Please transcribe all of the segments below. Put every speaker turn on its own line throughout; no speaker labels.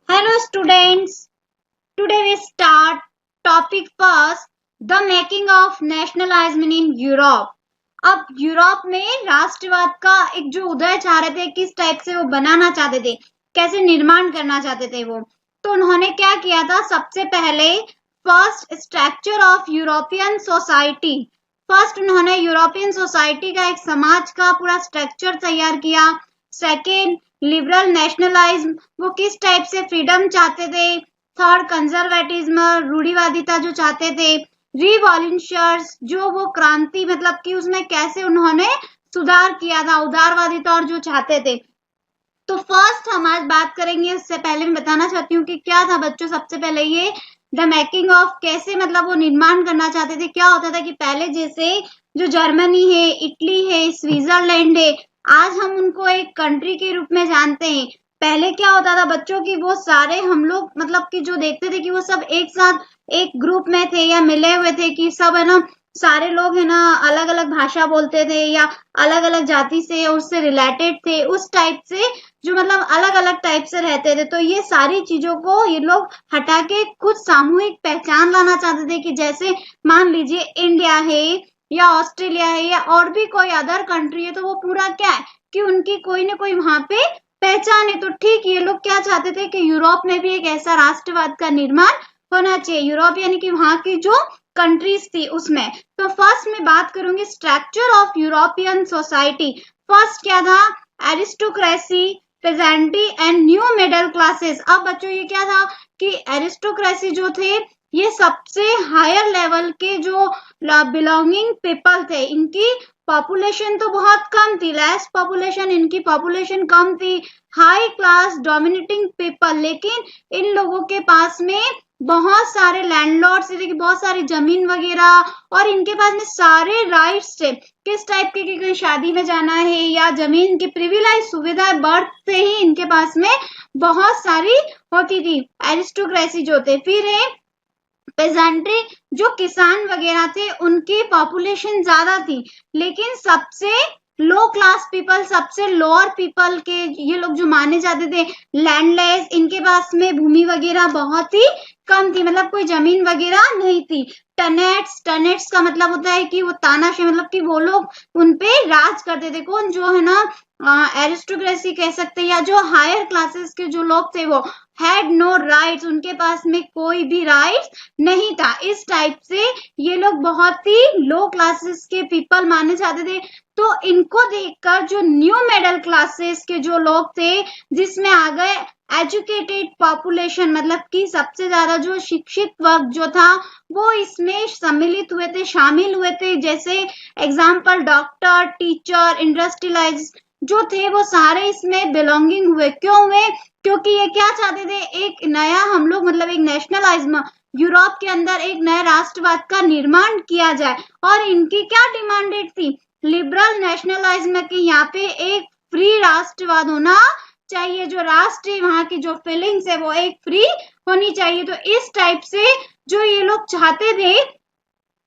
Hello students, today we start topic first, the making of nationalism in Europe. अब Europe में राष्ट्रवाद का एक जो उदय चाह रहे थे, किस टाइप से वो बनाना चाहते थे, कैसे निर्माण करना चाहते थे वो, तो उन्होंने क्या किया था, सबसे पहले first structure of European society, first उन्होंने यूरोपियन सोसाइटी का एक समाज का पूरा स्ट्रक्चर तैयार किया। सेकेंड लिबरल नेशनलिज्म, वो किस टाइप से फ्रीडम चाहते थे। थर्ड कंजर्वेटिज्म, रूढ़िवादिता जो चाहते थे। रिवॉल्यूशंस, जो वो क्रांति मतलब कि उसमें कैसे उन्होंने सुधार किया था, उदारवादिता और जो चाहते थे। तो फर्स्ट हम आज बात करेंगे, उससे पहले मैं बताना चाहती हूँ कि क्या था बच्चों, सबसे पहले ये द मेकिंग ऑफ, कैसे मतलब वो निर्माण करना चाहते थे। क्या होता था कि पहले जैसे जो जर्मनी है, इटली है, स्विट्जरलैंड है, आज हम उनको एक कंट्री के रूप में जानते हैं। पहले क्या होता था बच्चों की वो सारे हम लोग मतलब कि जो देखते थे कि वो सब एक साथ एक ग्रुप में थे या मिले हुए थे, कि सब है ना, सारे लोग है ना अलग अलग भाषा बोलते थे या अलग अलग जाति से उससे रिलेटेड थे, उस टाइप से जो मतलब अलग अलग टाइप से रहते थे। तो ये सारी चीजों को ये लोग हटा के कुछ सामूहिक पहचान लाना चाहते थे, कि जैसे मान लीजिए इंडिया है या ऑस्ट्रेलिया है या और भी कोई अदर कंट्री है, तो वो पूरा क्या है कि उनकी कोई ना कोई वहां पे पहचान है। तो ठीक ये लोग क्या चाहते थे कि यूरोप में भी एक ऐसा राष्ट्रवाद का निर्माण होना चाहिए, यूरोप यानी कि वहां की जो कंट्रीज थी उसमें। तो फर्स्ट मैं बात करूंगी structure of European society. First क्या था, aristocracy, peasantry and new middle classes. अब बच्चों ये क्या था कि एरिस्टोक्रेसी जो थे ये सबसे हायर लेवल के जो बिलोंगिंग पीपल थे, इनकी पॉपुलेशन तो बहुत कम थी, लेस पॉपुलेशन, इनकी पॉपुलेशन कम थी। हाई क्लास डोमिनेटिंग पीपल, लेकिन इन लोगों के पास में बहुत सारे लैंडलॉर्ड्स थे, बहुत सारी जमीन वगैरह, और इनके पास में सारे राइट्स थे। किस टाइप के, कि कहीं शादी में जाना है या जमीन की प्रिविलेज सुविधा बर्थ से ही इनके पास में बहुत सारी होती थी, एरिस्टोक्रेसी जो थे। फिर है पेजेंट्री, जो किसान वगैरह थे उनकी पॉपुलेशन ज्यादा थी, लेकिन सबसे लो क्लास पीपल, सबसे लोअर पीपल के ये लोग जो माने जाते थे लैंडलेस, इनके पास में भूमि वगैरह बहुत ही कम थी, मतलब कोई जमीन वगैरह नहीं थी। टनेट्स, टनेट्स का मतलब होता है कि वो तानाशाही, मतलब कि वो लोग उनपे राज करते थे। कौन, जो है ना एरिस्टोक्रेसी कह सकते हैं, या जो हायर क्लासेस के जो लोग थे वो हैड नो राइट्स, उनके पास में कोई भी राइट्स नहीं था। इस टाइप से ये लोग बहुत ही लो क्लासेस के पीपल माने जाते थे। तो इनको देखकर जो न्यू मिडिल क्लासेस के जो लोग थे, जिसमें आ गए एजुकेटेड पॉपुलेशन, मतलब कि सबसे ज्यादा जो शिक्षित वर्ग जो था वो इसमें सम्मिलित हुए थे, शामिल हुए थे। जैसे एग्जाम्पल डॉक्टर, टीचर, इंडस्ट्रियलाइज जो थे वो सारे इसमें बिलोंगिंग हुए। क्यों हुए, क्योंकि ये क्या चाहते थे, एक नया हम लोग मतलब एक नेशनलिज्म, यूरोप के अंदर एक नए राष्ट्रवाद का निर्माण किया जाए। और इनकी क्या डिमांडेड थी, लिबरल नेशनलिज्म की, यहाँ पे एक फ्री राष्ट्रवाद होना चाहिए, जो राष्ट्रीय वहां की जो फीलिंग्स है वो एक फ्री होनी चाहिए। तो इस टाइप से जो ये लोग चाहते थे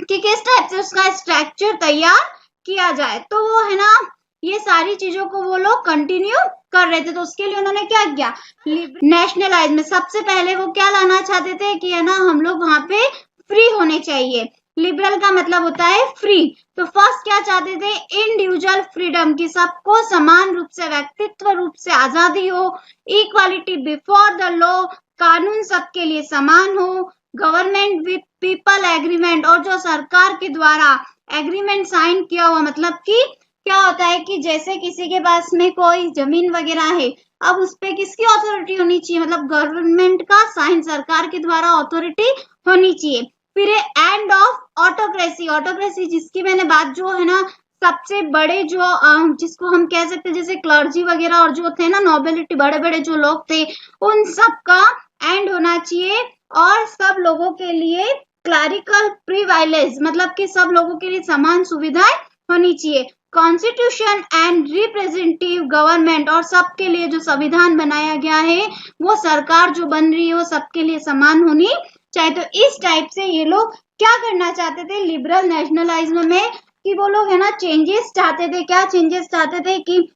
कि किस टाइप से उसका स्ट्रक्चर तैयार किया जाए, तो वो है ना ये सारी चीजों को वो लोग कंटिन्यू कर रहे थे। तो उसके लिए उन्होंने क्या किया, नेशनलाइज में सबसे पहले वो क्या लाना चाहते थे कि है ना हम लोग वहां पे फ्री होने चाहिए। लिबरल का मतलब होता है फ्री। तो फर्स्ट क्या चाहते थे, इंडिविजुअल फ्रीडम, की सबको समान रूप से, व्यक्तित्व रूप से आजादी हो। इक्वालिटी बिफोर द लॉ, कानून सबके लिए समान हो। गवर्नमेंट विथ पीपल एग्रीमेंट, और जो सरकार के द्वारा एग्रीमेंट साइन किया हुआ, मतलब कि क्या होता है कि जैसे किसी के पास में कोई जमीन वगैरह है, अब उस पे किसकी अथॉरिटी होनी चाहिए, मतलब गवर्नमेंट का साइन, सरकार के द्वारा अथॉरिटी होनी चाहिए। फिर एंड ऑफ ऑटोक्रेसी, ऑटोक्रेसी जिसकी मैंने बात, जो है ना सबसे बड़े जो जिसको हम कह सकते हैं जैसे क्लर्जी वगैरह और जो थे ना नोबिलिटी, बड़े बड़े जो लोग थे, उन सब का एंड होना चाहिए। और सब लोगों के लिए क्लरिकल प्रिविलेज, मतलब कि सब लोगों के लिए समान सुविधाएं होनी चाहिए। कॉन्स्टिट्यूशन एंड रिप्रेजेंटेटिव गवर्नमेंट, और सबके लिए जो संविधान बनाया गया है वो सरकार जो बन रही है वो सबके लिए समान होनी चाहिए। तो इस टाइप से ये लोग क्या करना चाहते थे लिबरल नेशनलिज्म में, कि वो लोग है ना चेंजेस चाहते थे। क्या चेंजेस चाहते थे, कि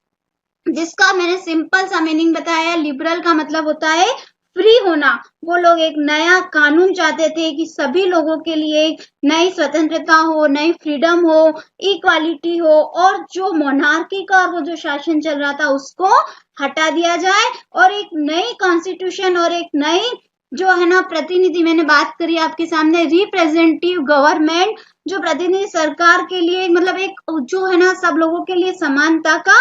जिसका मैंने सिंपल सा मीनिंग बताया, लिबरल का मतलब होता है फ्री होना, वो लोग एक नया कानून चाहते थे कि सभी लोगों के लिए नई स्वतंत्रता हो, नई फ्रीडम हो, इक्वालिटी हो, और जो मोनार्की का वो जो शासन चल रहा था उसको हटा दिया जाए और एक नई कॉन्स्टिट्यूशन और एक नई जो है ना प्रतिनिधि, मैंने बात करी आपके सामने, रिप्रेजेंटेटिव गवर्नमेंट, जो प्रतिनिधि सरकार के लिए मतलब एक जो है ना सब लोगों के लिए समानता का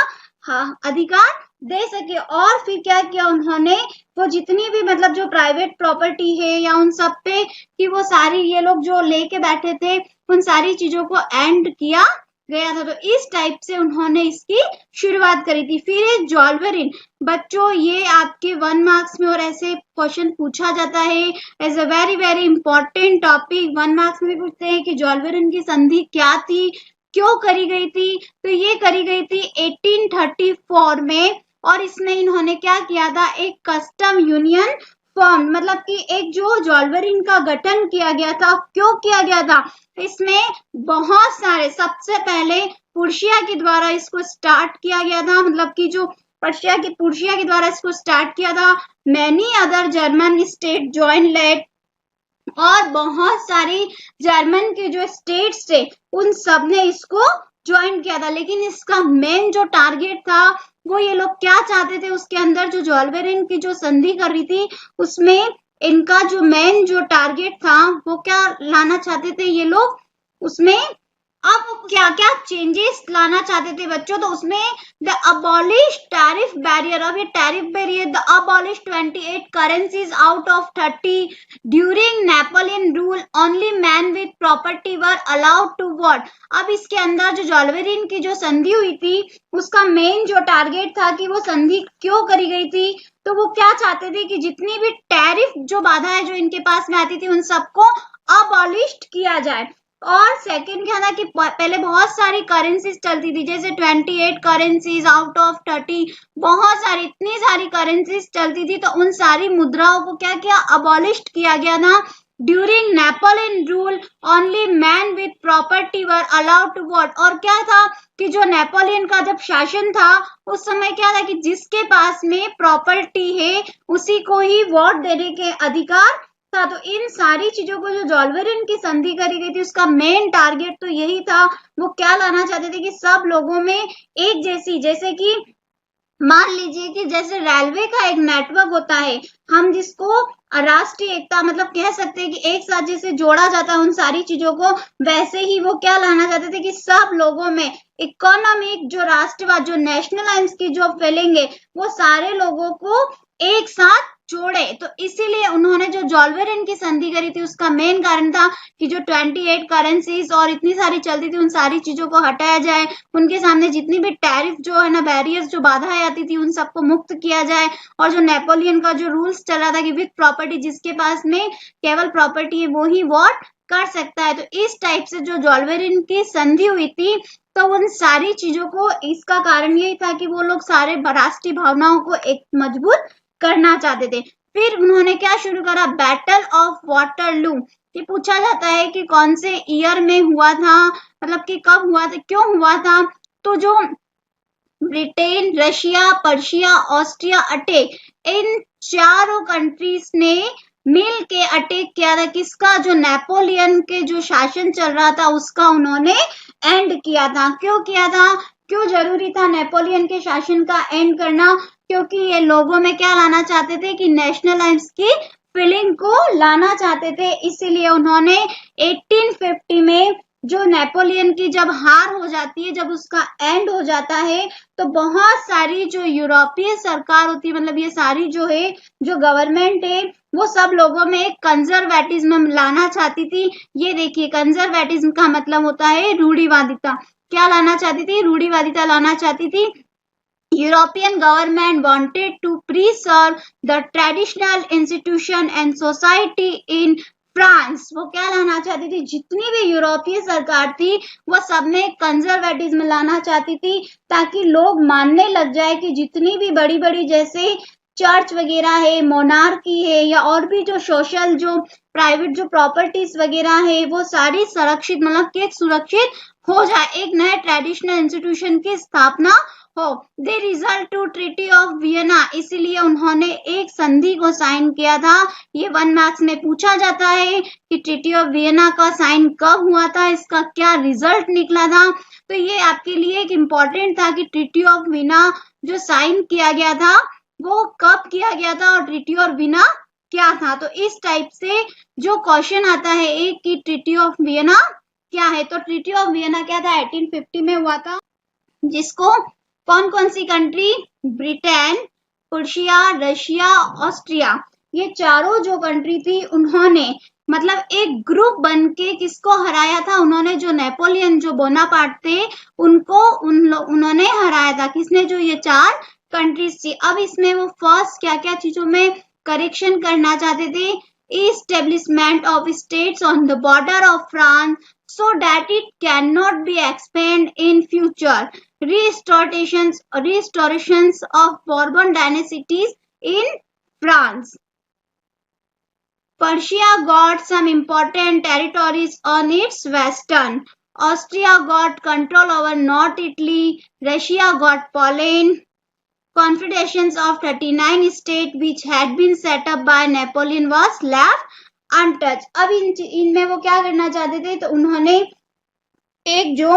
अधिकार दे सके। और फिर क्या किया उन्होंने, वो जितनी भी मतलब जो प्राइवेट प्रॉपर्टी है या उन सब पे कि वो सारी ये लोग जो लेके बैठे थे उन सारी चीजों को एंड किया गया था। तो इस टाइप से उन्होंने इसकी शुरुआत करी थी। फिर है जॉल्वरिन। बच्चों ये आपके 1 मार्क्स में और ऐसे क्वेश्चन पूछा जाता है as a very very important topic. 1 marks में पूछते हैं कि जॉल्वरिन की संधि क्या थी, क्यों करी गई थी। तो ये करी गई थी 1834 में, और इसमें इन्होंने क्या किया था, एक कस्टम यूनियन फॉर्म, मतलब कि एक जो जॉल्वरिन का गठन किया गया था। क्यों किया गया था, इसमें बहुत सारे, सबसे पहले पुर्शिया के द्वारा इसको स्टार्ट किया गया था, मतलब कि जो पुर्शिया के द्वारा इसको स्टार्ट किया था। Many other German state join late, और बहुत सारी जर्मन के जो स्टेट्स थे उन सब ने इसको ज्वाइन किया था। लेकिन इसका मेन जो टारगेट था वो ये लोग क्या चाहते थे, उसके अंदर जो जॉल्वेरिन की जो संधि कर रही थी उसमें इनका जो मेन जो टारगेट था वो क्या लाना चाहते थे ये लोग, उसमें अब क्या क्या चेंजेस लाना चाहते थे बच्चों। तो उसमें द अबॉलिश टैरिफ बैरियर, अब ये tariff barrier, the abolish 28 currencies out of 30 during Napoleon rule, only man with property were allowed to vote. अब इसके अंदर जो जॉल्वेरिन की जो संधि हुई थी उसका मेन जो टारगेट था कि वो संधि क्यों करी गई थी, तो वो क्या चाहते थे कि जितनी भी टैरिफ जो बाधाएं जो इनके पास में आती थी उन सबको अबॉलिश किया जाए। और सेकंड क्या था कि पहले बहुत सारी करेंसीज चलती थी, जैसे 28 करेंसीज आउट ऑफ 30, बहुत सारी, इतनी सारी करेंसीज चलती थी। तो उन सारी मुद्राओं को क्या किया, अबॉलिश किया गया था। During Napoleon rule only man with property were allowed to vote. और क्या था कि जो नेपोलियन का जब शासन था उस समय क्या था कि जिसके पास में प्रॉपर्टी है उसी को ही वोट देने के अधिकार था। तो इन सारी चीजों को जो जॉल्वेरिन की संधि करी गई थी उसका मेन टारगेट तो यही था, वो क्या लाना चाहते थे कि सब लोगों में एक जैसी, जैसे कि मान लीजिए कि जैसे रेलवे का एक नेटवर्क होता है, हम जिसको राष्ट्रीय एकता मतलब कह सकते हैं कि एक साथ जैसे जोड़ा जाता है उन सारी चीजों को, वैसे ही वो क्या लाना चाहते थे कि सब लोगों में इकोनॉमिक जो राष्ट्रवाद, जो नेशनलाइज की जो फीलिंग है वो सारे लोगों को एक साथ जोड़े। तो इसीलिए उन्होंने जो जॉल्वेरिन की संधि करी थी उसका मेन कारण था कि जो 28 करेंसीज और इतनी सारी चलती थी उन सारी चीजों को हटाया जाए, उनके सामने जितनी भी टैरिफ जो है ना, बैरियर्स जो बाधाएं आती थी उन सबको मुक्त किया जाए। और जो नेपोलियन का जो रूल्स चल रहा था कि विथ प्रॉपर्टी, जिसके पास में केवल प्रॉपर्टी है वो ही वोट कर सकता है। तो इस टाइप से जो जॉल्वेरिन की संधि हुई थी, तो उन सारी चीजों को, इसका कारण यही था कि वो लोग सारे राष्ट्रीय भावनाओं को एक मजबूत करना चाहते थे। फिर उन्होंने क्या शुरू करा, बैटल ऑफ वाटरलू। ये पूछा जाता है कि कौन से ईयर में हुआ था, मतलब कि कब हुआ था, क्यों हुआ था। तो जो Britain, Russia, Persia, Austria attack, इन चारों कंट्रीज ने मिल के अटैक किया था किसका, जो नेपोलियन के जो शासन चल रहा था उसका उन्होंने एंड किया था। क्यों किया था, क्यों जरूरी था नेपोलियन के शासन का एंड करना, क्योंकि ये लोगों में क्या लाना चाहते थे कि नेशनलाइज की फीलिंग को लाना चाहते थे। इसीलिए उन्होंने 1850 में जो नेपोलियन की जब हार हो जाती है, जब उसका एंड हो जाता है, तो बहुत सारी जो यूरोपीय सरकार होती है, मतलब ये सारी जो है जो गवर्नमेंट है वो सब लोगों में एक कंजर्वेटिज्म लाना चाहती थी। ये देखिए कंजर्वेटिज्म का मतलब होता है रूढ़िवादिता। क्या लाना चाहती थी, रूढ़िवादिता लाना चाहती थी। European government wanted to preserve the traditional institution and society in France. वो क्या लाना चाहती थी, जितनी भी यूरोपीय सरकार थी वो सब में कंजर्वेटिज्म लाना चाहती थी, ताकि लोग मानने लग जाए कि जितनी भी बड़ी बड़ी जैसे चर्च वगैरह है, मोनार्की है, या और भी जो सोशल जो प्राइवेट जो प्रॉपर्टीज वगैरह है वो सारी सुरक्षित, मतलब कि सुरक्षित हो जाए, एक नए ट्रेडिशनल इंस्टीट्यूशन की स्थापना हो। They result to treaty of Vienna, इसीलिए उन्होंने एक संधि को साइन किया था। ये 1 मार्क्स में पूछा जाता है कि ट्रीटी ऑफ वियना का साइन कब हुआ था, इसका क्या रिजल्ट निकला था। तो ये आपके लिए एक इम्पोर्टेंट था कि ट्रीटी ऑफ वियना जो साइन किया गया था वो कब किया गया था और ट्रीटी ऑफ वियना क्या था। तो इस टाइप से जो क्वेश्चन आता है एक कि ट्रीटी ऑफ वियना क्या है, तो ट्रीटी ऑफ वियना क्या था, 1850 में हुआ था, जिसको कौन कौन सी country, Britain, Persia, Russia, Austria, ये चारों जो कंट्री थी उन्होंने मतलब एक ग्रुप बन के किसको हराया था, उन्होंने जो नेपोलियन जो बोनापार्ट थे उनको उन्होंने हराया था। किसने, जो ये 4 कंट्रीज थी। अब इसमें वो फर्स्ट क्या क्या चीजों में करेक्शन करना चाहते थे, establishment of states on the border of France so that it cannot be expanded in future, restorations of Bourbon dynasties in France. Persia got some important territories on its western. Austria got control over North Italy. Russia got Poland. Confederations of 39 states which had been set up by Napoleon was left untouched. अब इनमें वो क्या करना चाहते थे, तो उन्होंने एक जो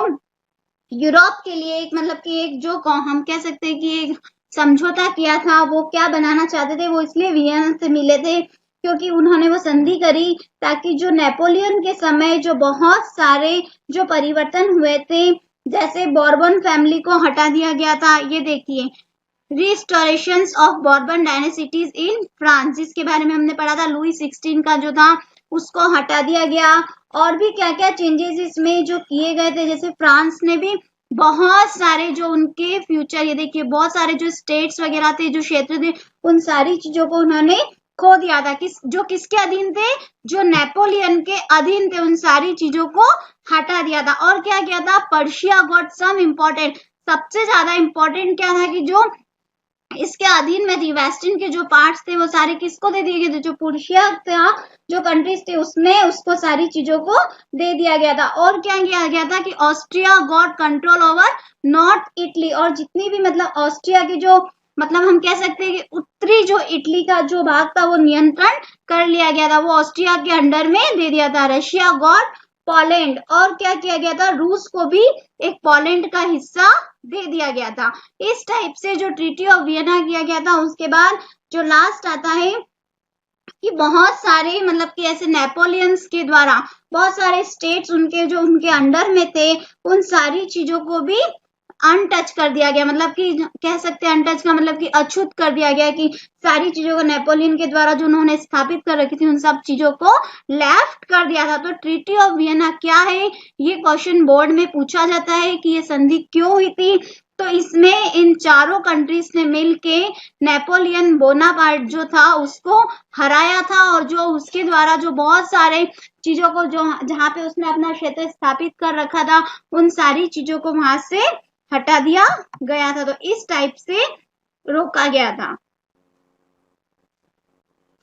यूरोप के लिए एक मतलब कि एक जो हम कह सकते हैं कि एक समझौता किया था, वो क्या बनाना चाहते थे, वो इसलिए वियना से मिले थे क्योंकि उन्होंने वो संधि करी ताकि जो नेपोलियन के समय जो बहुत सारे जो परिवर्तन हुए थे, जैसे बॉर्बन फैमिली को हटा दिया गया था, ये देखिए रिस्टोरेशंस ऑफ बॉर्बन डायनेसिटीज इन फ्रांस, जिसके बारे में हमने पढ़ा था, लुई 16 का जो था उसको हटा दिया गया। और भी क्या क्या चेंजेस इसमें जो किए गए थे, जैसे फ्रांस ने भी बहुत सारे जो उनके फ्यूचर, ये देखिए बहुत सारे जो स्टेट्स वगैरह थे, जो क्षेत्र थे, उन सारी चीजों को उन्होंने खो दिया था। जो किसके अधीन थे, जो नेपोलियन के अधीन थे, उन सारी चीजों को हटा दिया था। और क्या किया था, पर्शिया गॉट सम इम्पोर्टेंट, सबसे ज्यादा इम्पोर्टेंट क्या था कि जो इसके अधीन में थी, वेस्टर्न के जो पार्ट्स थे वो सारे किसको दे दिए गए थे, जो पर्शिया था, जो कंट्रीज थे उसमें उसको सारी चीजों को दे दिया गया था। और क्या किया गया था कि Austria got control over north Italy, और जितनी भी मतलब ऑस्ट्रिया की जो मतलब हम कह सकते हैं कि उत्तरी जो इटली का जो भाग था वो नियंत्रण कर लिया गया था, वो ऑस्ट्रिया के अंडर में दे दिया था। रशिया गॉट पोलैंड, और क्या किया गया था, रूस को भी एक पोलैंड का हिस्सा दे दिया गया था। इस टाइप से जो ट्रीटी ऑफ वियना किया गया था। उसके बाद जो लास्ट आता है कि बहुत सारे मतलब कि ऐसे नेपोलियंस के द्वारा बहुत सारे स्टेट्स उनके जो उनके अंडर में थे, उन सारी चीजों को भी अनटच कर दिया गया, मतलब कि कह सकते हैं अनटच का मतलब कि अछूत कर दिया गया, कि सारी चीजों को नेपोलियन के द्वारा जो उन्होंने स्थापित कर रखी थी उन सब चीजों को लेफ्ट कर दिया था। तो ट्रीटी ऑफ वियना क्या है, ये क्वेश्चन बोर्ड में पूछा जाता है कि ये संधि क्यों हुई थी। तो इसमें इन चारों कंट्रीज ने मिलके नेपोलियन बोनापार्ट जो था उसको हराया था, और जो उसके द्वारा जो बहुत सारे चीजों को जो जहाँ पे उसने अपना क्षेत्र स्थापित कर रखा था उन सारी चीजों को वहां से हटा दिया गया था। तो इस टाइप से रोका गया था।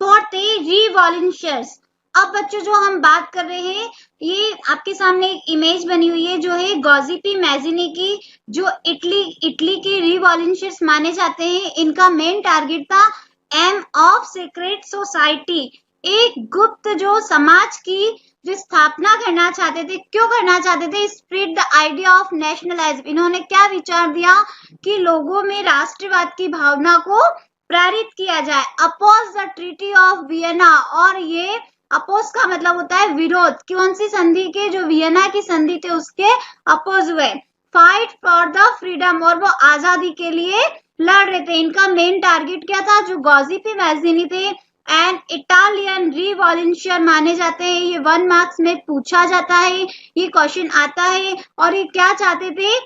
फोर्थ है रिवॉल्यूशंस। अब बच्चों जो हम बात कर रहे हैं, ये आपके सामने एक इमेज बनी हुई है जो है गॉजिपी मैजिनी की, जो इटली की रिवॉल्यूशंस माने जाते हैं। इनका मेन टारगेट था एम ऑफ सीक्रेट सोसाइटी, एक गुप्त जो समाज की जो स्थापना करना चाहते थे। क्यों करना चाहते थे, spread the idea of nationalism. इन्होंने क्या विचार दिया कि लोगों में राष्ट्रवाद की भावना को प्रेरित किया जाए। Oppose the treaty of Vienna, और ये अपोज का मतलब होता है विरोध, कौन सी संधि के, जो वियना की संधि थे उसके अपोज हुए। फाइट फॉर द फ्रीडम, और वो आजादी के लिए लड़ रहे थे। इनका मेन टारगेट क्या था, जो गॉजिपी मैजिनी थे एंड इटालियन रिवॉल्यूशन माने जाते हैं। ये 1 मार्क्स में पूछा जाता है, ये क्वेश्चन आता है। और ये क्या चाहते थे,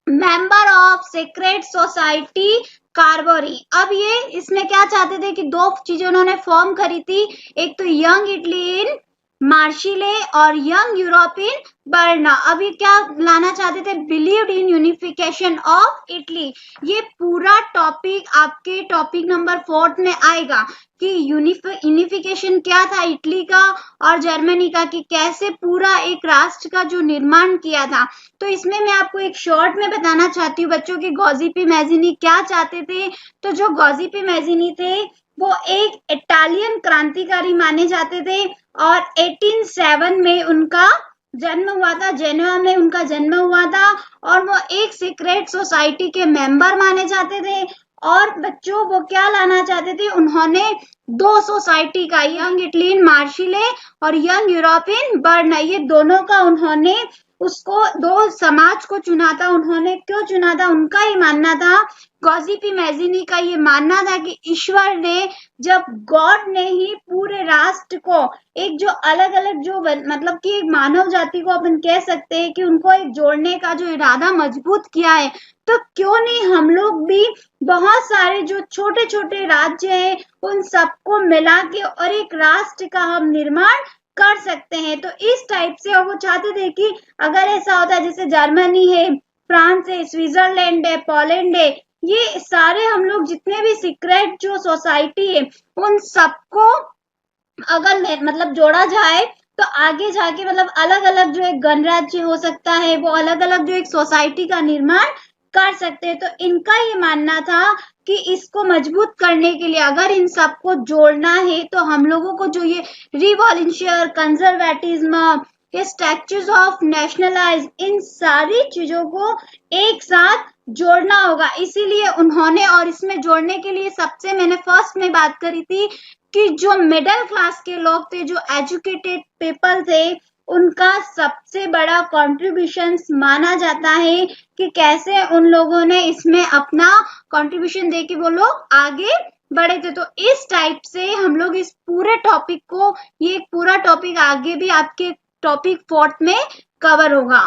मेंबर ऑफ सीक्रेट सोसाइटी कार्बोरी। अब ये इसमें क्या चाहते थे कि 2 चीजें उन्होंने फॉर्म करी थी, एक तो यंग इटली इन मार्शिले और यंग यूरोपियन बर्ना। अभी क्या लाना चाहते थे? Believed in unification of Italy. ये पूरा टॉपिक आपके टॉपिक नंबर 4 में आएगा कि यूनिफिकेशन क्या था इटली का और जर्मनी का, कि कैसे पूरा एक राष्ट्र का जो निर्माण किया था। तो इसमें मैं आपको एक शॉर्ट में बताना चाहती हूँ बच्चों कि गॉज़ीपी मैज़िनी क्या चाहते थे। तो जो गॉज़ीपी मैज़िनी थे वो एक इटालियन क्रांतिकारी माने जाते थे और 1807 में उनका जन्म हुआ था, जेनेवा में उनका जन्म हुआ था और वो एक सीक्रेट सोसाइटी के मेंबर माने जाते थे। और बच्चों वो क्या लाना चाहते थे? उन्होंने दो सोसाइटी का, यंग इटलियन मार्शिले और यंग यूरोपियन बर्न, ये दोनों का उन्होंने उसको दो समाज को चुना था। उन्होंने क्यों चुना था? उनका ही मानना था, गॉज़ीपी मैज़िनी का ये मानना था कि ईश्वर ने, जब गॉड ने ही पूरे राष्ट्र को एक जो अलग अलग जो मतलब कि एक मानव जाति को अपन कह सकते हैं कि उनको एक जोड़ने का जो इरादा मजबूत किया है, तो क्यों नहीं हम लोग भी बहुत सारे जो छोटे छोटे राज्य हैं उन सबको मिला के और एक राष्ट्र का हम निर्माण कर सकते हैं। तो इस टाइप से, और वो चाहते थे कि अगर ऐसा होता है जैसे जर्मनी है, फ्रांस है, स्विट्जरलैंड है, पोलैंड है, ये सारे हम लोग जितने भी सीक्रेट जो सोसाइटी है उन सबको अगर मतलब जोड़ा जाए तो आगे जाके मतलब अलग अलग जो एक गणराज्य हो सकता है, वो अलग अलग जो एक सोसाइटी का निर्माण कर सकते हैं। तो इनका ये मानना था कि इसको मजबूत करने के लिए अगर इन सबको जोड़ना है तो हम लोगों को जो ये रिवॉल्यूशन, कंजर्वेटिज्म, ये स्टैच्यूज ऑफ नेशनलाइज, इन सारी चीजों को एक साथ जोड़ना होगा। इसीलिए उन्होंने, और इसमें जोड़ने के लिए सबसे मैंने फर्स्ट में बात करी थी कि जो मिडिल क्लास के लोग थे, जो एजुकेटेड पीपल थे, उनका सबसे बड़ा कंट्रीब्यूशन माना जाता है कि कैसे उन लोगों ने इसमें अपना कंट्रीब्यूशन दे के वो लोग आगे बढ़े थे। तो इस टाइप से हम लोग इस पूरे टॉपिक को, ये पूरा टॉपिक आगे भी आपके टॉपिक 4 में कवर होगा।